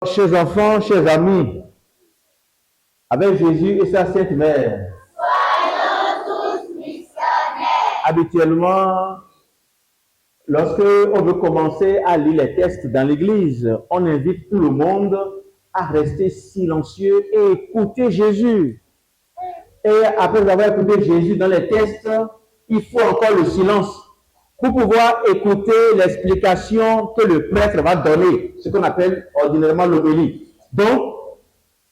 Chers enfants, chers amis, avec Jésus et sa Sainte Mère, soyons tous missionnaires. Habituellement, lorsque on veut commencer à lire les textes dans l'église, on invite tout le monde à rester silencieux et écouter Jésus. Et après avoir écouté Jésus dans les textes, il faut encore le silence pour pouvoir écouter l'explication que le prêtre va donner, ce qu'on appelle ordinairement l'homélie. Donc,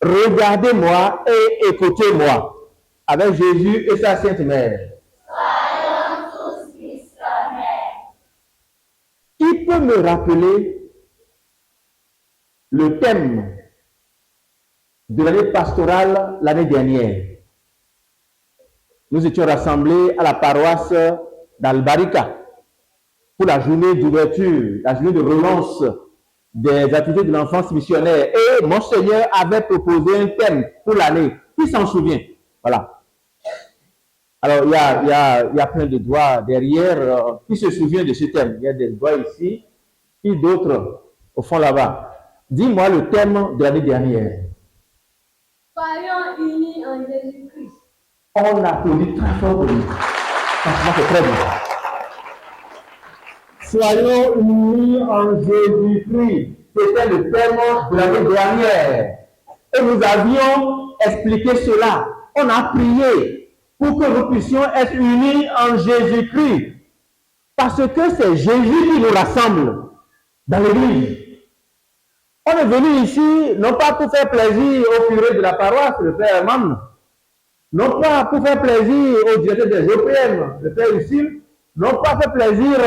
regardez-moi et écoutez-moi avec Jésus et sa Sainte Mère. Soyons tous missionnaires. Qui peut me rappeler le thème de l'année pastorale l'année dernière? Nous étions rassemblés à la paroisse d'Albarica pour la journée d'ouverture, la journée de relance des activités de l'enfance missionnaire. Et Monseigneur avait proposé un thème pour l'année. Qui s'en souvient? Voilà. Alors, il y a plein de doigts derrière. Qui se souvient de ce thème? Il y a des doigts ici, puis d'autres au fond là-bas. Dis-moi le thème de l'année dernière. Soyons unis en Jésus-Christ. On applaudit très fort pour lui. Franchement, c'est très bien. Soyons unis en Jésus-Christ. C'était le thème de l'année dernière. Et nous avions expliqué cela. On a prié pour que nous puissions être unis en Jésus-Christ. Parce que c'est Jésus qui nous rassemble dans l'église. On est venu ici, non pas pour faire plaisir au curé de la paroisse, le Père Herman, non pas pour faire plaisir au directeur des OPM, le Père Lucille, non pas faire plaisir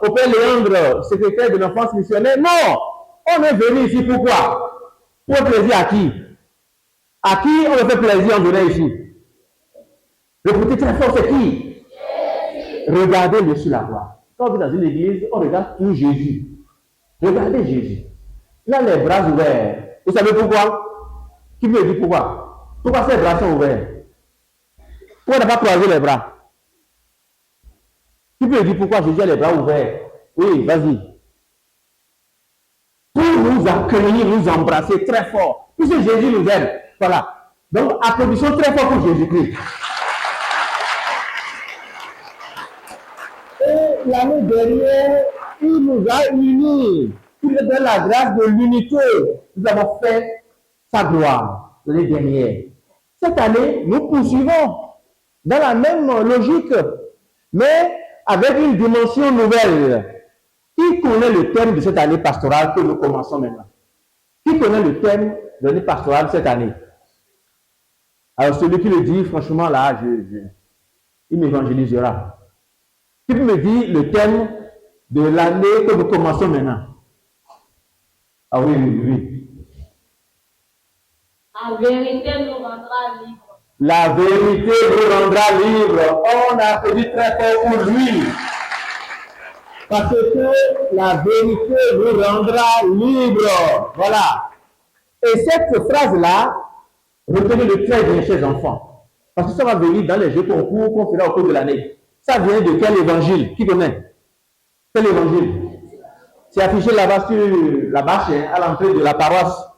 au Père Léandre, secrétaire de l'enfance missionnaire. Non! On est venu ici pourquoi? Pour faire plaisir à qui? À qui on veut faire plaisir en venant ici? Le petit très fort, c'est qui? Regardez-le sur la croix. Quand vous êtes dans une église, on regarde tout Jésus. Regardez Jésus. Il a les bras ouverts. Vous savez pourquoi? Qui me dit pourquoi? Pourquoi ses bras sont ouverts? Pourquoi il n'a pas croisé les bras? Qui peut dire pourquoi Jésus a les bras ouverts? Oui, vas-y. Pour nous accueillir, nous embrasser très fort. Puisque Jésus nous aime. Voilà. Donc, applaudissons très fort pour Jésus-Christ. Et l'année dernière, il nous a unis. Il nous donne la grâce de l'unité. Nous avons fait sa gloire l'année dernière. Cette année, nous poursuivons dans la même logique, mais avec une dimension nouvelle. Qui connaît le thème de cette année pastorale que nous commençons maintenant? Qui connaît le thème de l'année pastorale de cette année? Alors celui qui le dit, franchement, là, il m'évangélisera. Qui peut me dire le thème de l'année que nous commençons maintenant? Ah oui, oui, oui. La vérité nous rendra libres. La vérité vous rendra libre. On applaudit très fort pour lui. Parce que la vérité vous rendra libre. Voilà. Et cette phrase-là, retenez-le très bien, chers enfants. Parce que ça va venir dans les jeux concours qu'on fera au cours de l'année. Ça vient de quel évangile? Qui connaît? Quel évangile? C'est affiché là-bas sur la bâche, à l'entrée de la paroisse.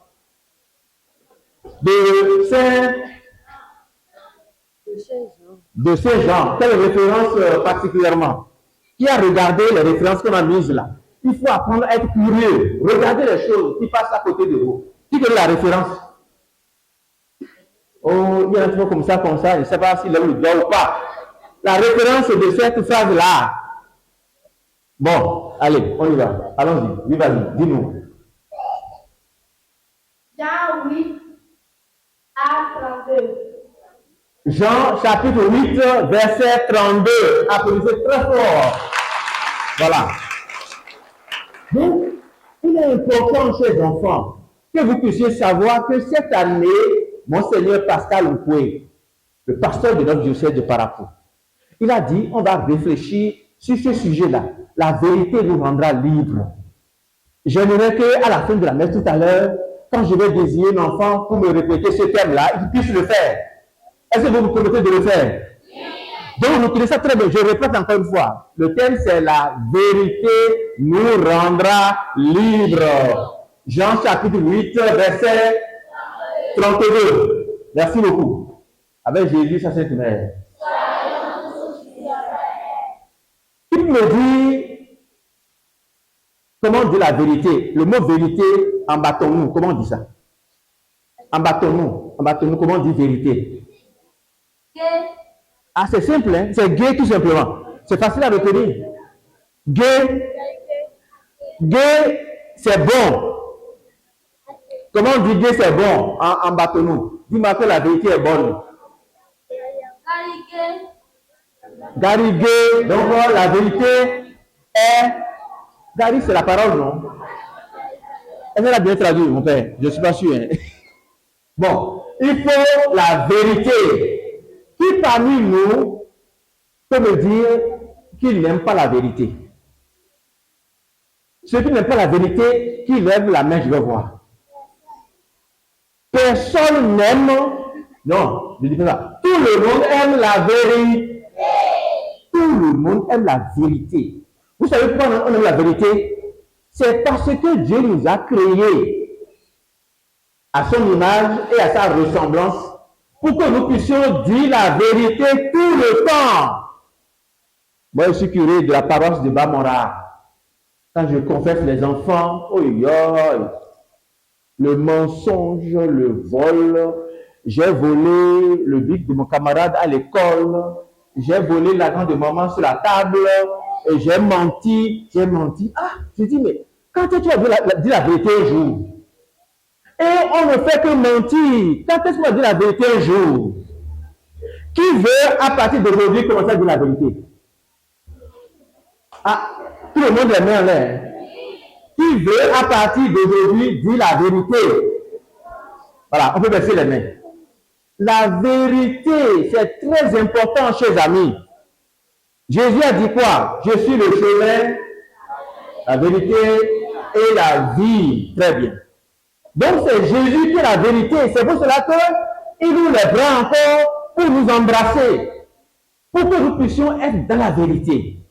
De Saint-Jean. Quelle référence particulièrement? Qui a regardé les références qu'on a mises là? Il faut apprendre à être curieux. Regardez les choses qui passent à côté de vous. Qui donne la référence? Oh, il y a un truc comme ça, je ne sais pas s'il lève le doigt ou pas. La référence de cette phrase-là. Bon, allez, on y va. Allons-y. Oui, vas-y, dis-nous. Jean 8 à 32. Jean chapitre 8, verset 32. Applaudissez très fort. Voilà. Donc, il est important, chers enfants, que vous puissiez savoir que cette année, Monseigneur Pascal Oukoué, le pasteur de notre diocèse de Parakou, il a dit, on va réfléchir sur ce sujet-là. La vérité vous rendra libre. J'aimerais qu'à la fin de la messe tout à l'heure, quand je vais désigner un enfant pour me répéter ce thème-là, il puisse le faire. Est-ce que vous me permettez de le faire? Donc, vous connaissez ça très bien. Je répète encore une fois. Le thème, c'est la vérité nous rendra libres. Jean chapitre 8, verset 32. Merci beaucoup. Avec Jésus, sa Sainte Mère. Il me dit, comment dire la vérité? Le mot vérité, embattons-nous. Comment on dit ça? Embattons-nous. Embattons-nous. Comment on dit vérité? Ah, c'est simple, hein? C'est gay tout simplement. C'est facile à retenir. Gay, gay, c'est bon. Comment on dit gay, c'est bon? En bateau-nous. Dis-moi que la vérité est bonne. Gary gay, donc la vérité est. Gary, c'est la parole, non? Elle a bien traduit, mon père. Je ne suis pas sûr. Hein? Bon, il faut la vérité. Qui parmi nous peut me dire qu'il n'aime pas la vérité? Ceux qui n'aiment pas la vérité, qui lèvent la main, je vais voir. Personne n'aime. Non, je dis pas ça. Tout le monde aime la vérité. Tout le monde aime la vérité. Vous savez pourquoi on aime la vérité? C'est parce que Dieu nous a créés à son image et à sa ressemblance pour que nous puissions dire la vérité tout le temps. Moi, je suis curé de la paroisse de Bamora. Quand je confesse les enfants, oh, le mensonge, le vol, j'ai volé le bic de mon camarade à l'école, j'ai volé l'argent de maman sur la table, et j'ai menti. Ah, je dis, mais quand tu as dit la vérité un jour, et on ne fait que mentir, quand est-ce qu'on va dire la vérité un jour? Qui veut, à partir d'aujourd'hui, commencer à dire la vérité? Ah, tout le monde les met en l'air. Qui veut, à partir d'aujourd'hui, dire la vérité? Voilà, on peut baisser les mains. La vérité, c'est très important, chers amis. Jésus a dit quoi? Je suis le chemin, la vérité et la vie. Très bien. Donc, c'est Jésus qui est la vérité. C'est pour cela qu'il nous les prend encore pour nous embrasser, pour que nous puissions être dans la vérité.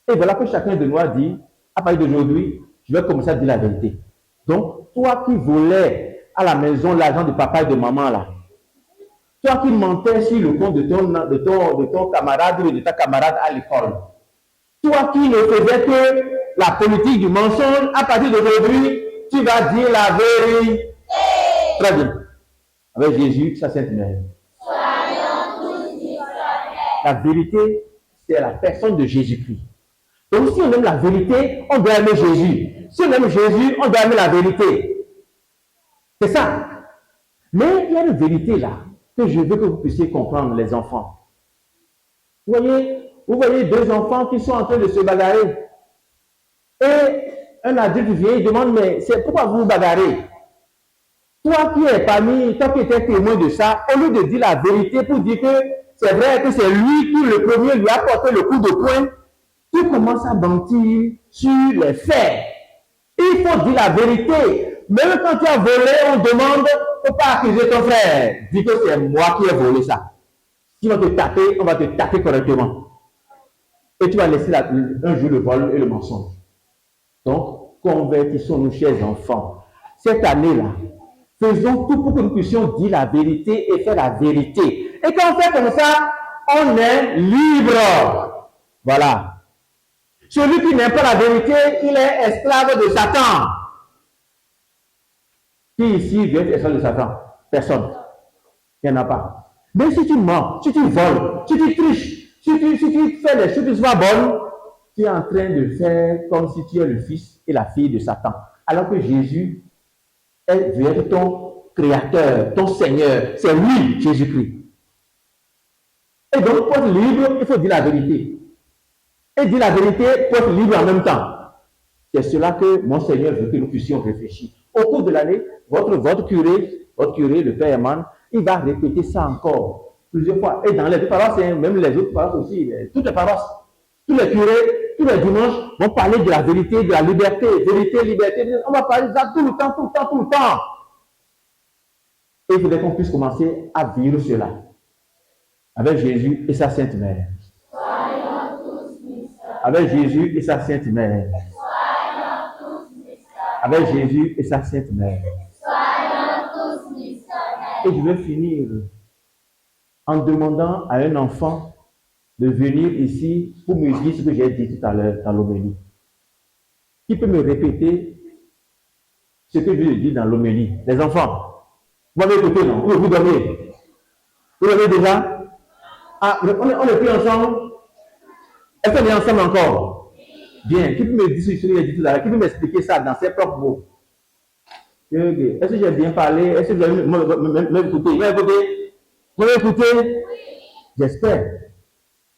Et voilà que chacun de nous a dit, à partir d'aujourd'hui, je vais commencer à dire la vérité. Donc, toi qui volais à la maison l'argent de papa et de maman, là, toi qui mentais sur le compte de ton camarade ou de ta camarade à l'école, toi qui ne faisais que la politique du mensonge, à partir d'aujourd'hui, tu vas dire la vérité. Très bien. Avec Jésus, sa Sainte Mère. La vérité, c'est la personne de Jésus-Christ. Donc, si on aime la vérité, on doit aimer Jésus. Si on aime Jésus, on doit aimer la vérité. C'est ça. Mais il y a une vérité là, que je veux que vous puissiez comprendre, les enfants. Vous voyez deux enfants qui sont en train de se bagarrer. Et un adulte vient et demande, mais c'est pourquoi vous vous bagarrez? Toi qui étais témoin de ça, au lieu de dire la vérité pour dire que c'est vrai que c'est lui qui le premier lui a porté le coup de poing, tu commences à mentir sur les faits. Il faut dire la vérité. Même quand tu as volé, on demande, il ne faut pas accuser ton frère. Dis que c'est moi qui ai volé ça. Si on va te taper, on va te taper correctement. Et tu vas laisser un jour le vol et le mensonge. Donc, convertissons-nous, chers enfants. Cette année-là, faisons tout pour que nous puissions dire la vérité et faire la vérité. Et quand on fait comme ça, on est libre. Voilà. Celui qui n'aime pas la vérité, il est esclave de Satan. Qui ici vient être esclave de Satan? Personne. Il n'y en a pas. Mais si tu mens, si tu voles, si tu triches, si tu fais les choses qui ne sont pas bonnes, tu es en train de faire comme si tu es le fils et la fille de Satan. Alors que Jésus veut être ton créateur, ton Seigneur. C'est lui, Jésus-Christ. Et donc, pour être libre, il faut dire la vérité. Et dire la vérité pour être libre en même temps. C'est cela que mon Seigneur veut que nous puissions réfléchir. Au cours de l'année, votre curé, le Père Herman, il va répéter ça encore plusieurs fois. Et dans les deux paroisses, même les autres paroisses aussi, toutes les paroisses, tous les curés, tous les dimanches vont parler de la vérité, de la liberté, vérité, liberté. On va parler de ça tout le temps, tout le temps, tout le temps. Et il faudrait qu'on puisse commencer à vivre cela avec Jésus et sa Sainte Mère. Avec Jésus et sa Sainte Mère. Soyons tous missionnaires. Avec Jésus et sa Sainte Mère. Soyons tous missionnaires. Et je vais finir en demandant à un enfant de venir ici pour me dire ce que j'ai dit tout à l'heure dans l'homélie. Qui peut me répéter ce que je lui ai dit dans l'homélie? Les enfants, vous m'avez écouté, non? Ou vous dormez? Vous l'avez déjà? Ah, on est plus ensemble? Est-ce qu'on est ensemble encore? Bien. Qui peut me dire ce que j'ai dit tout à l'heure? Qui peut m'expliquer ça dans ses propres mots? Est-ce que j'ai bien parlé? Est-ce que vous avez m'écouté? Vous m'avez écouté? J'espère.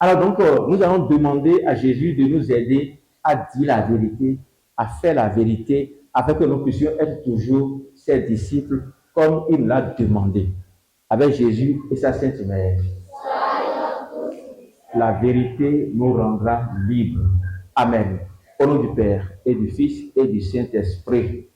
Alors donc, nous allons demander à Jésus de nous aider à dire la vérité, à faire la vérité, afin que nous puissions être toujours ses disciples comme il l'a demandé. Avec Jésus et sa Sainte Mère. La vérité nous rendra libres. Amen. Au nom du Père et du Fils et du Saint-Esprit.